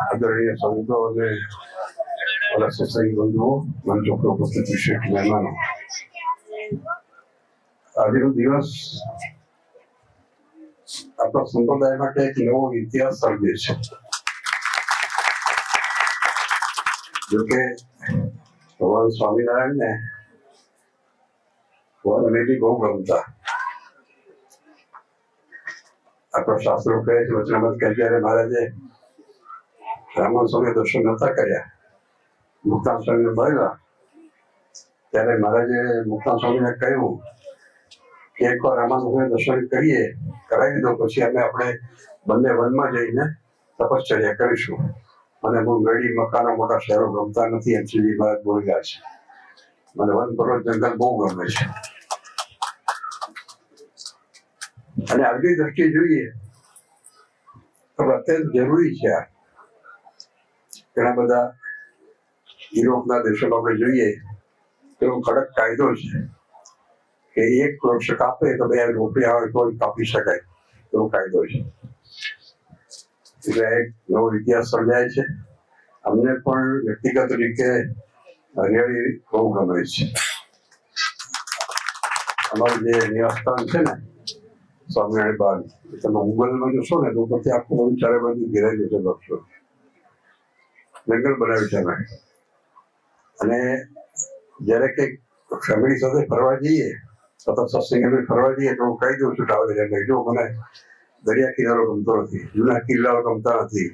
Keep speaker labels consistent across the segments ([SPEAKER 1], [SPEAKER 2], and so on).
[SPEAKER 1] આદરણીય સંતો અને મારા સત્સંગી બંધુઓ, મંચ ઉપર ઉપસ્થિત વિશેષ મહેમાનો, આજનો દિવસ આપણા સંપ્રદાય માટે એક નવો ઇતિહાસ સર્જે છે. જોકે ભગવાન સ્વામિનારાયણ ને વનવેલી બહુ ગમતા. આપણા શાસ્ત્રો કહે છે, વચનામૃત કહે, જ્યારે મહારાજે રામન સ્વામી દર્શન નતા કર્યા, મુક્તાન સ્વામીને મળેલા, ત્યારે મહારાજે મુક્તાન સ્વામીને કહ્યું કે એકવાર રામન સ્વામી દર્શન કરાવી દો, પછી અમે આપણે બંને વનમાં જઈને તપશ્ચર્યા કરીશું. મને બહુ મેળી મકાનો મોટા શહેરો ગમતા નથી, એમ શ્રીજી મહારાજ બોલ્યા છે. મને વન પર્વત જંગલ બહુ ગમે છે. અને આજની દ્રષ્ટિએ જોઈએ તો અત્યંત જરૂરી છે. આ ઘણા બધા યુરોપના દેશોમાં આપણે જોઈએ તો કડક કાયદો છે કે એક વૃક્ષ કાપે તો 2 રોપી આવે તો કાપી શકાય, એવો કાયદો છે. એટલે એક નવો ઇતિહાસ સર્જાય છે. અમને પણ વ્યક્તિગત રીતે હરિયાળી બહુ ગમે છે. અમારું જે નિવાસસ્થાન છે ને સ્વામિનારાયણ બાગ, તમે ગૂગલમાં જોશો ને તો પછી આખું બધું ચારે બાજુ ઘેરાયેલું છે વૃક્ષો, જંગલ બનાવ્યું છે અમે. અને જયારે કંઈક ફેમિલી સાથે ફરવા જઈએ અથવા સત્સંગ ફરવા જઈએ તો હું કહી દઉં છું ટ્રાવેલ, જો મને દરિયા કિનારો ગમતો નથી, જૂના કિલ્લાઓ ગમતા નથી,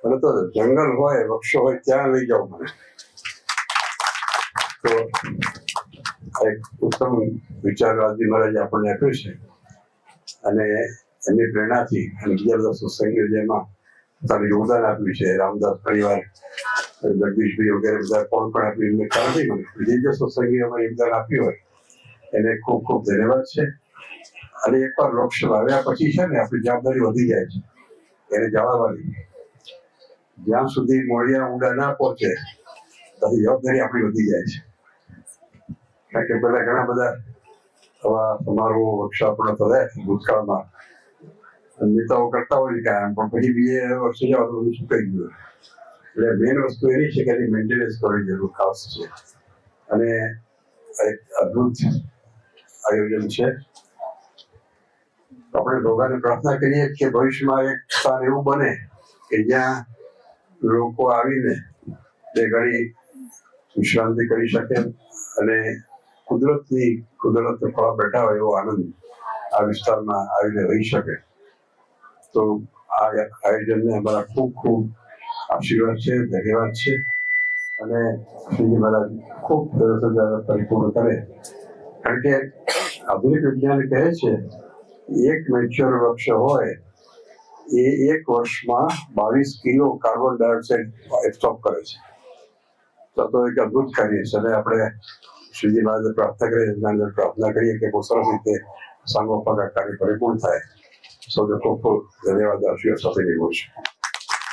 [SPEAKER 1] મને તો જંગલ હોય, વૃક્ષો હોય ત્યાં લઈ જાઓ મને. તો એક ઉત્તમ વિચાર રાજી મહારાજ આપણને આપ્યો છે. અને એમની પ્રેરણાથી અને બીજા બધા સત્સંગીઓ જેમાં પોતાનું યોગદાન આપ્યું છે, રામદાસ પરિવાર, જગદીશભાઈ વગેરે બધા કોણ પણ આપ્યું, એમને ખ્યાલ નથી મને. જે સત્સંગીઓમાં યોગદાન આપ્યું હોય એને ખૂબ ખૂબ ધન્યવાદ છે. અને એકવાર વૃક્ષ વાવ્યા પછી છે ને આપણી જવાબદારી વધી જાય છે એને જાળવવાની. જ્યાં સુધી મોડિયા ઊંડા ના પહોંચે ત્યાંથી જવાબદારી આપણી વધી જાય છે. કારણ કે પેલા ઘણા બધા આવા સમારોહ વર્કશોપો થયા ભૂતકાળમાં, નેતાઓ કરતા હોય છે કાયમ, પણ પછી 2 વર્ષ જાવ તો બધું સુકાઈ ગયું. એટલે મેઇન વસ્તુ એની છે કે એની મેન્ટેનન્સ કરવી જરૂર ખાસ છે. અને એક અદ્ભુત આયોજન છે. આપણે ભગવાનને પ્રાર્થના કરીએ કે ભવિષ્યમાં એક સ્થાન એવું બને કે જ્યાં લોકો આવીને 2 ઘડી વિશ્રાંતિ કરી શકે અને કુદરત ખોળા બેઠા હોય એવો આનંદ આ વિસ્તારમાં આવીને રહી શકે. તો આ આયોજનને અમારા ખૂબ ખૂબ આશીર્વાદ છે, ધન્યવાદ છે. અને શ્રીજી મહારાજ ખૂબ પરિપૂર્ણ કરે. કારણ કે આધુનિક વિજ્ઞાન કહે છે એક મેચ્યોર વૃક્ષ હોય એ 1 વર્ષમાં 22 કિલો કાર્બન ડાયોક્સાઇડ એબ્સોર્બ કરે છે. તો એક અદભુત કાર્ય છે. અને આપણે શ્રીજી મહારાજને પ્રાર્થના કરીએ કે બહુ સરસ રીતે સાંગોપાંગ કાર્ય પરિપૂર્ણ થાય. સૌને ખૂબ ખૂબ ધન્યવાદ, આશીર્વાદ સાથે લેવો છે.